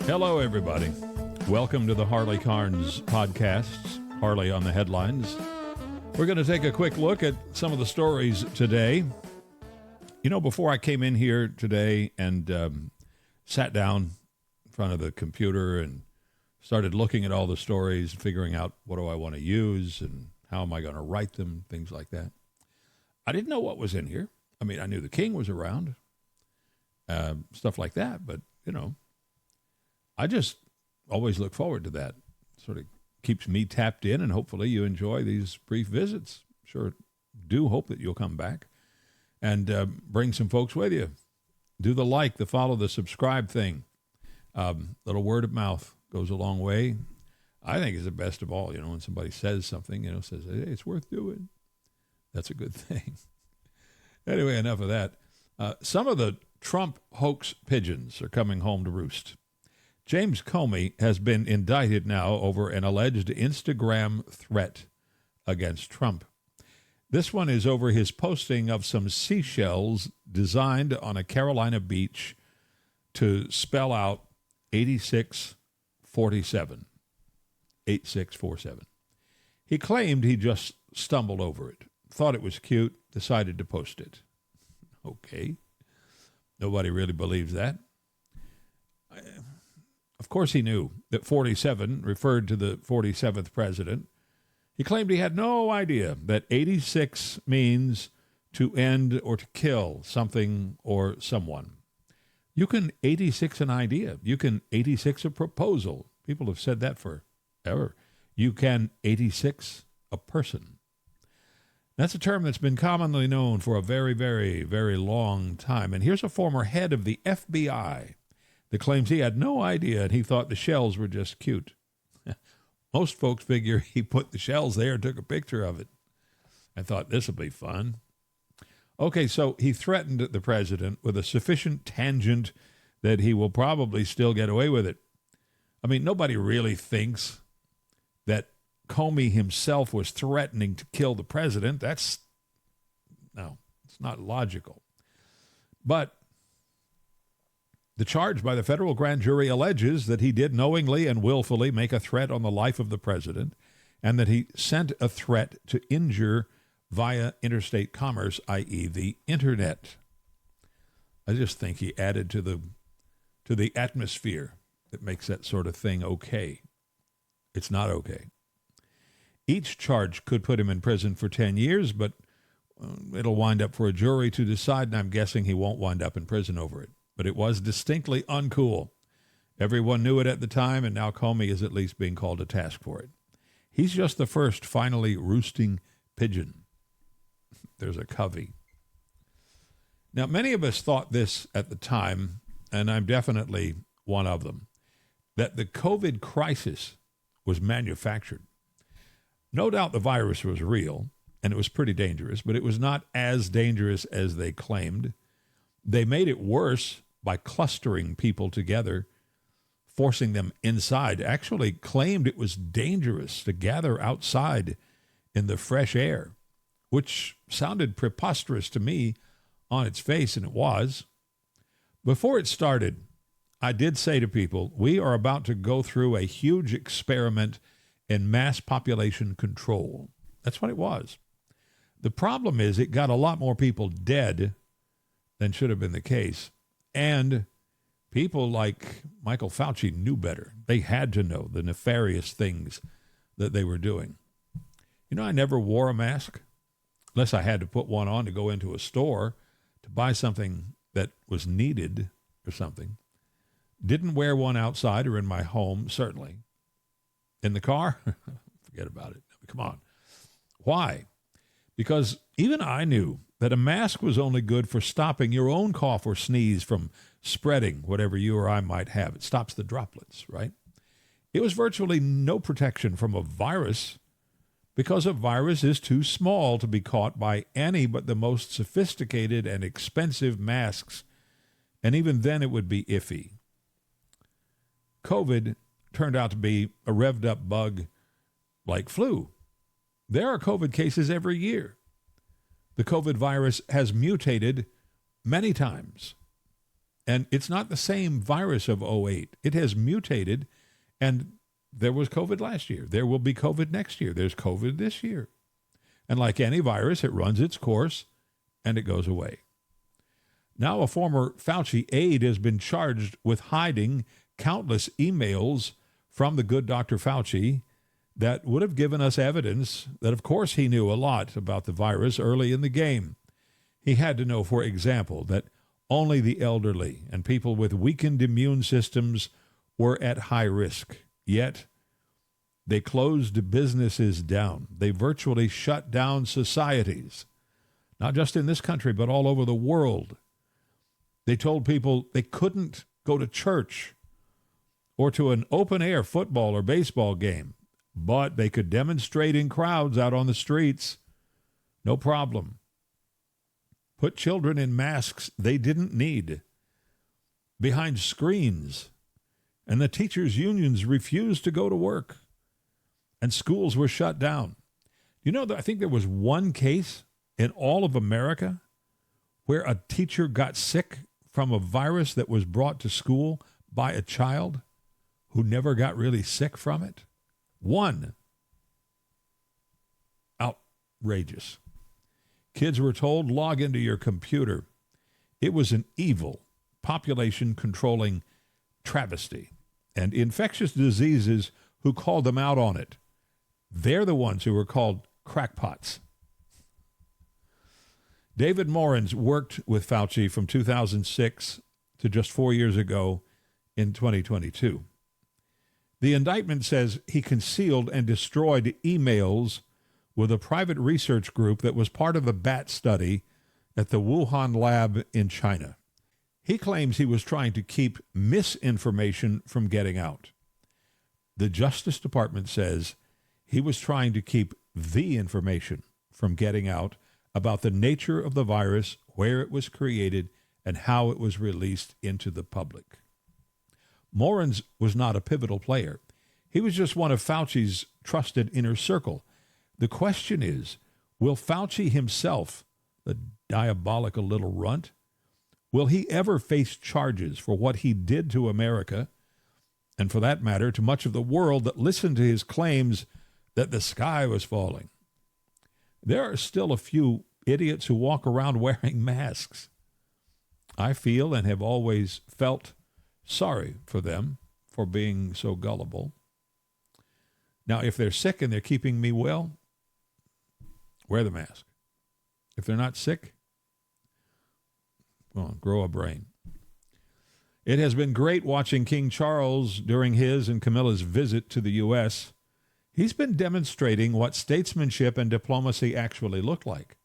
Hello, everybody. Welcome to the Harley Carnes podcasts, Harley on the Headlines. We're going to take a quick look at some of the stories today. You know, before I came in here today and sat down in front of the computer and started looking at all the stories, figuring out what do I want to use and how am I going to write them, things like that. I didn't know what was in here. I mean, I knew the king was around, stuff like that, but, you know, I just always look forward to that. Sort of keeps me tapped in, and hopefully you enjoy these brief visits. Sure do hope that you'll come back and bring some folks with you. Do the like, the follow, the subscribe thing. Little word of mouth goes a long way. I think it's the best of all, you know, when somebody says something, you know, says, hey, it's worth doing. That's a good thing. Anyway, enough of that. Some of the Trump hoax pigeons are coming home to roost. James Comey has been indicted now over an alleged Instagram threat against Trump. This one is over his posting of some seashells designed on a Carolina beach to spell out 8647. 8647. He claimed he just stumbled over it, thought it was cute, decided to post it. Okay. Nobody really believes that. Of course he knew that 47 referred to the 47th president. He claimed he had no idea that 86 means to end or to kill something or someone. You can 86 an idea. You can 86 a proposal. People have said that forever. You can 86 a person. That's a term that's been commonly known for a very, very, very long time. And here's a former head of the FBI that claims he had no idea and he thought the shells were just cute. Most folks figure he put the shells there and took a picture of it. I thought this will be fun. Okay, so he threatened the president with a sufficient tangent that he will probably still get away with it. I mean, nobody really thinks that Comey himself was threatening to kill the president. No, it's not logical. But the charge by the federal grand jury alleges that he did knowingly and willfully make a threat on the life of the president and that he sent a threat to injure via interstate commerce, i.e. the internet. I just think he added to the atmosphere that makes that sort of thing okay. It's not okay. Each charge could put him in prison for 10 years, but it'll wind up for a jury to decide, and I'm guessing he won't wind up in prison over it. But it was distinctly uncool. Everyone knew it at the time, and now Comey is at least being called to task for it. He's just the first finally roosting pigeon. There's a covey. Now, many of us thought this at the time, and I'm definitely one of them, that the COVID crisis was manufactured. No doubt the virus was real, and it was pretty dangerous, but it was not as dangerous as they claimed. They made it worse by clustering people together, forcing them inside. Actually claimed it was dangerous to gather outside in the fresh air, which sounded preposterous to me on its face, and it was. Before it started, I did say to people, we are about to go through a huge experiment in mass population control. That's what it was. The problem is it got a lot more people dead than should have been the case. And people like Michael Fauci knew better. They had to know the nefarious things that they were doing. You know, I never wore a mask unless I had to put one on to go into a store to buy something that was needed or something. Didn't wear one outside or in my home, certainly. In the car? Forget about it. Come on. Why? Because even I knew that a mask was only good for stopping your own cough or sneeze from spreading whatever you or I might have. It stops the droplets, right? It was virtually no protection from a virus because a virus is too small to be caught by any but the most sophisticated and expensive masks, and even then it would be iffy. COVID turned out to be a revved up bug like flu. There are COVID cases every year. The COVID virus has mutated many times. And it's not the same virus of '08. It has mutated, and there was COVID last year. There will be COVID next year. There's COVID this year. And like any virus, it runs its course, and it goes away. Now a former Fauci aide has been charged with hiding countless emails from the good Dr. Fauci that would have given us evidence that, of course, he knew a lot about the virus early in the game. He had to know, for example, that only the elderly and people with weakened immune systems were at high risk. Yet, they closed businesses down. They virtually shut down societies, not just in this country, but all over the world. They told people they couldn't go to church or to an open-air football or baseball game, but they could demonstrate in crowds out on the streets. No problem. Put children in masks they didn't need, behind screens, and the teachers' unions refused to go to work, and schools were shut down. You know, I think there was one case in all of America where a teacher got sick from a virus that was brought to school by a child who never got really sick from it. One. Outrageous. Kids were told, log into your computer. It was an evil, population-controlling travesty. And infectious diseases who called them out on it, they're the ones who were called crackpots. David Morans worked with Fauci from 2006 to just 4 years ago in 2022. The indictment says he concealed and destroyed emails with a private research group that was part of a bat study at the Wuhan lab in China. He claims he was trying to keep misinformation from getting out. The Justice Department says he was trying to keep the information from getting out about the nature of the virus, where it was created, and how it was released into the public. Morans was not a pivotal player. He was just one of Fauci's trusted inner circle. The question is, will Fauci himself, the diabolical little runt, will he ever face charges for what he did to America, and for that matter, to much of the world that listened to his claims that the sky was falling? There are still a few idiots who walk around wearing masks. I feel and have always felt sorry for them for being so gullible. Now, if they're sick and they're keeping me well, wear the mask. If they're not sick, well, grow a brain. It has been great watching King Charles during his and Camilla's visit to the U.S. He's been demonstrating what statesmanship and diplomacy actually look like.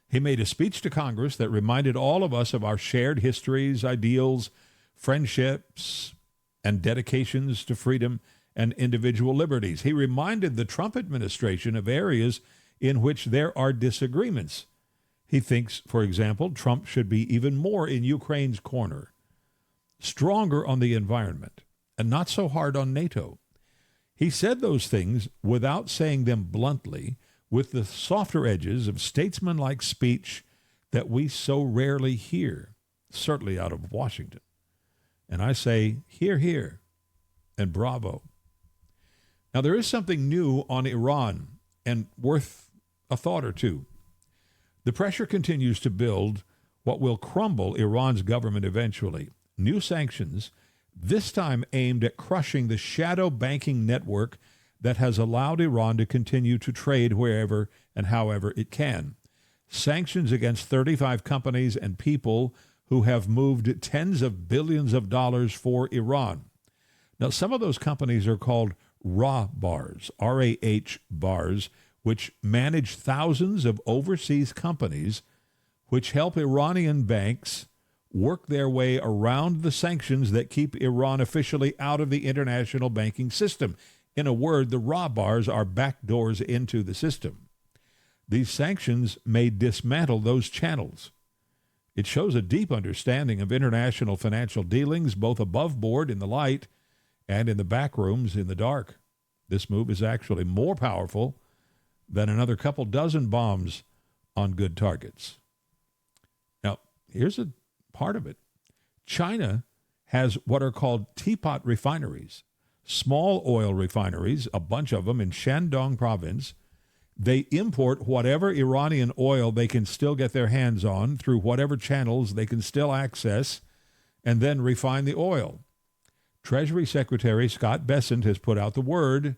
He made a speech to Congress that reminded all of us of our shared histories, ideals, friendships, and dedications to freedom and individual liberties. He reminded the Trump administration of areas in which there are disagreements. He thinks, for example, Trump should be even more in Ukraine's corner, stronger on the environment, and not so hard on NATO. He said those things without saying them bluntly, with the softer edges of statesmanlike speech that we so rarely hear, certainly out of Washington. And I say, hear, hear, and bravo. Now, there is something new on Iran and worth a thought or two. The pressure continues to build what will crumble Iran's government eventually. New sanctions, this time aimed at crushing the shadow banking network that has allowed Iran to continue to trade wherever and however it can. Sanctions against 35 companies and people who have moved tens of billions of dollars for Iran. Now, some of those companies are called RAH bars, R-A-H bars, which manage thousands of overseas companies which help Iranian banks work their way around the sanctions that keep Iran officially out of the international banking system. In a word, the RAH bars are backdoors into the system. These sanctions may dismantle those channels. It shows a deep understanding of international financial dealings, both above board in the light and in the back rooms in the dark. This move is actually more powerful than another couple dozen bombs on good targets. Now, here's a part of it. China has what are called teapot refineries, small oil refineries, a bunch of them in Shandong province. They import whatever Iranian oil they can still get their hands on through whatever channels they can still access, and then refine the oil. Treasury Secretary Scott Bessent has put out the word.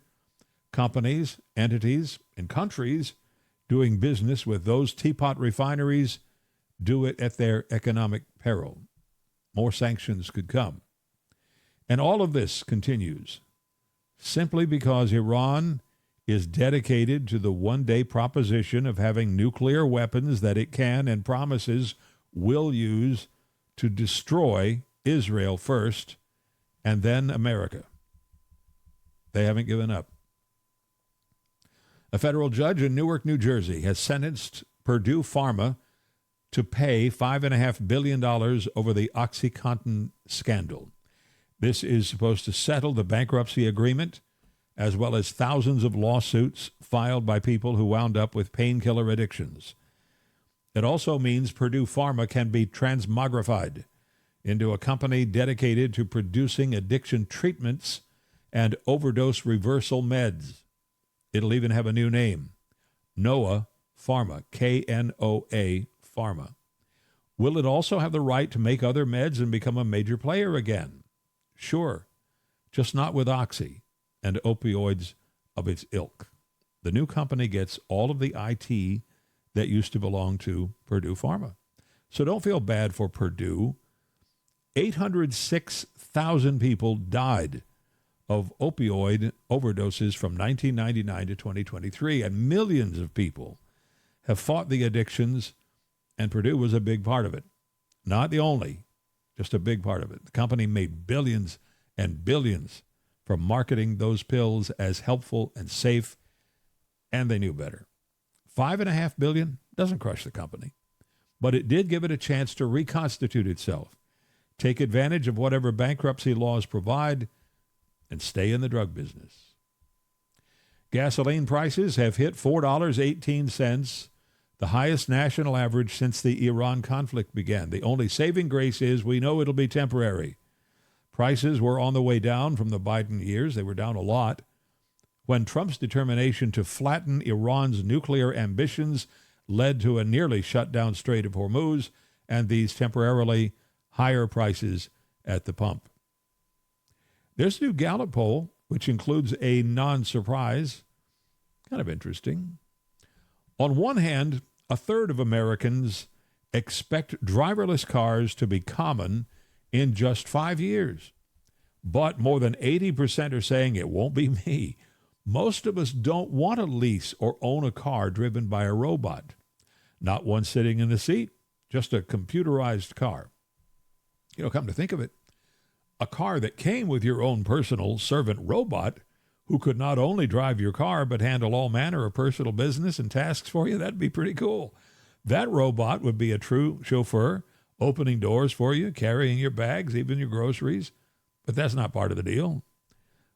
Companies, entities, and countries doing business with those teapot refineries do it at their economic peril. More sanctions could come. And all of this continues simply because Iran is dedicated to the one-day proposition of having nuclear weapons that it can and promises will use to destroy Israel first and then America. They haven't given up. A federal judge in Newark, New Jersey, has sentenced Purdue Pharma to pay $5.5 billion over the OxyContin scandal. This is supposed to settle the bankruptcy agreement, as well as thousands of lawsuits filed by people who wound up with painkiller addictions. It also means Purdue Pharma can be transmogrified into a company dedicated to producing addiction treatments and overdose reversal meds. It'll even have a new name, NOA Pharma, K-N-O-A Pharma. Will it also have the right to make other meds and become a major player again? Sure, just not with Oxy and opioids of its ilk. The new company gets all of the IT that used to belong to Purdue Pharma. So don't feel bad for Purdue. 806,000 people died of opioid overdoses from 1999 to 2023, and millions of people have fought the addictions, and Purdue was a big part of it. Not the only, just a big part of it. The company made billions and billions from marketing those pills as helpful and safe, and they knew better. $5.5 billion doesn't crush the company, but it did give it a chance to reconstitute itself, take advantage of whatever bankruptcy laws provide, and stay in the drug business. Gasoline prices have hit $4.18, the highest national average since the Iran conflict began. The only saving grace is we know it'll be temporary. Prices were on the way down from the Biden years. They were down a lot. When Trump's determination to flatten Iran's nuclear ambitions led to a nearly shut down Strait of Hormuz and these temporarily higher prices at the pump. There's a new Gallup poll, which includes a non-surprise. Kind of interesting. On one hand, a third of Americans expect driverless cars to be common in just 5 years. But more than 80% are saying it won't be me. Most of us don't want to lease or own a car driven by a robot. Not one sitting in the seat, just a computerized car. You know, come to think of it, a car that came with your own personal servant robot who could not only drive your car but handle all manner of personal business and tasks for you, that'd be pretty cool. That robot would be a true chauffeur, opening doors for you, carrying your bags, even your groceries. But that's not part of the deal.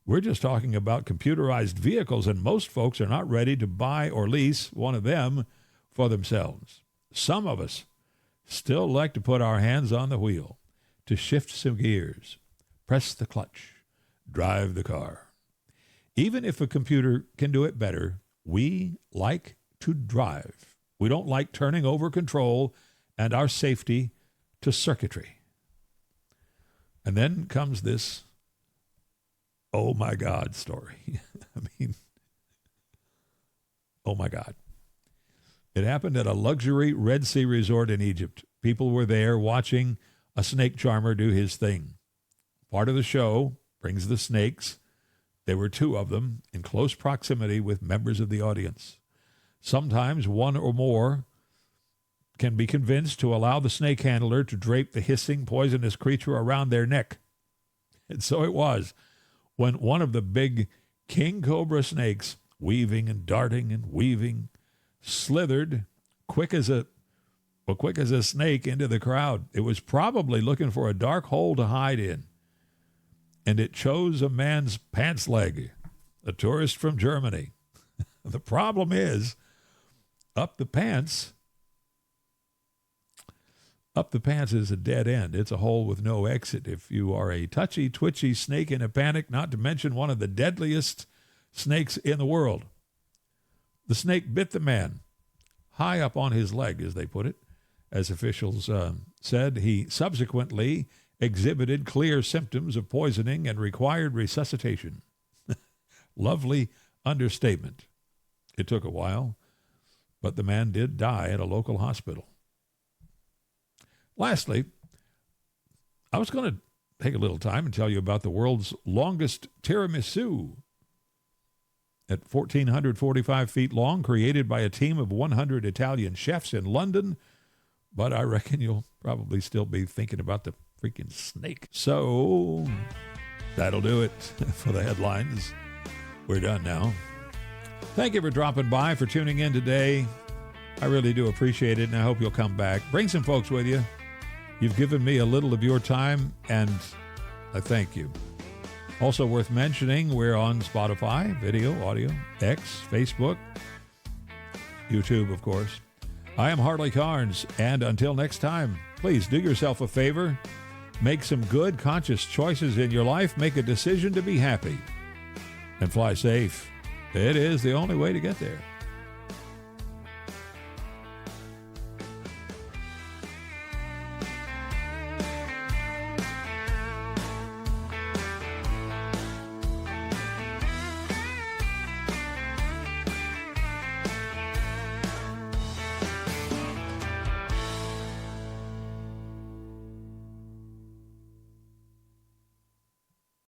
We're just talking about computerized vehicles, and most folks are not ready to buy or lease one of them for themselves. Some of us still like to put our hands on the wheel, to shift some gears, press the clutch, drive the car. Even if a computer can do it better, we like to drive. We don't like turning over control and our safety to circuitry. And then comes this, oh my God story. I mean, oh my God. It happened at a luxury Red Sea resort in Egypt. People were there watching a snake charmer do his thing. Part of the show brings the snakes. There were 2 of them in close proximity with members of the audience. Sometimes one or more can be convinced to allow the snake handler to drape the hissing, poisonous creature around their neck. And so it was when one of the big king cobra snakes, weaving and darting and weaving, slithered quick as a snake into the crowd. It was probably looking for a dark hole to hide in. And it chose a man's pants leg, a tourist from Germany. The problem is, up the pants, Up the pants is a dead end. It's a hole with no exit. If you are a touchy, twitchy snake in a panic, not to mention one of the deadliest snakes in the world. The snake bit the man high up on his leg, as they put it. As officials said, he subsequently exhibited clear symptoms of poisoning and required resuscitation. Lovely understatement. It took a while, but the man did die at a local hospital. Lastly, I was going to take a little time and tell you about the world's longest tiramisu. At 1,445 feet long, created by a team of 100 Italian chefs in London. But I reckon you'll probably still be thinking about the freaking snake. So that'll do it for the headlines. We're done now. Thank you for dropping by, for tuning in today. I really do appreciate it, and I hope you'll come back. Bring some folks with you. You've given me a little of your time, and I thank you. Also worth mentioning, we're on Spotify, video, audio, X, Facebook, YouTube, of course. I am Harley Carnes, and until next time, please do yourself a favor. Make some good, conscious choices in your life. Make a decision to be happy. And fly safe. It is the only way to get there.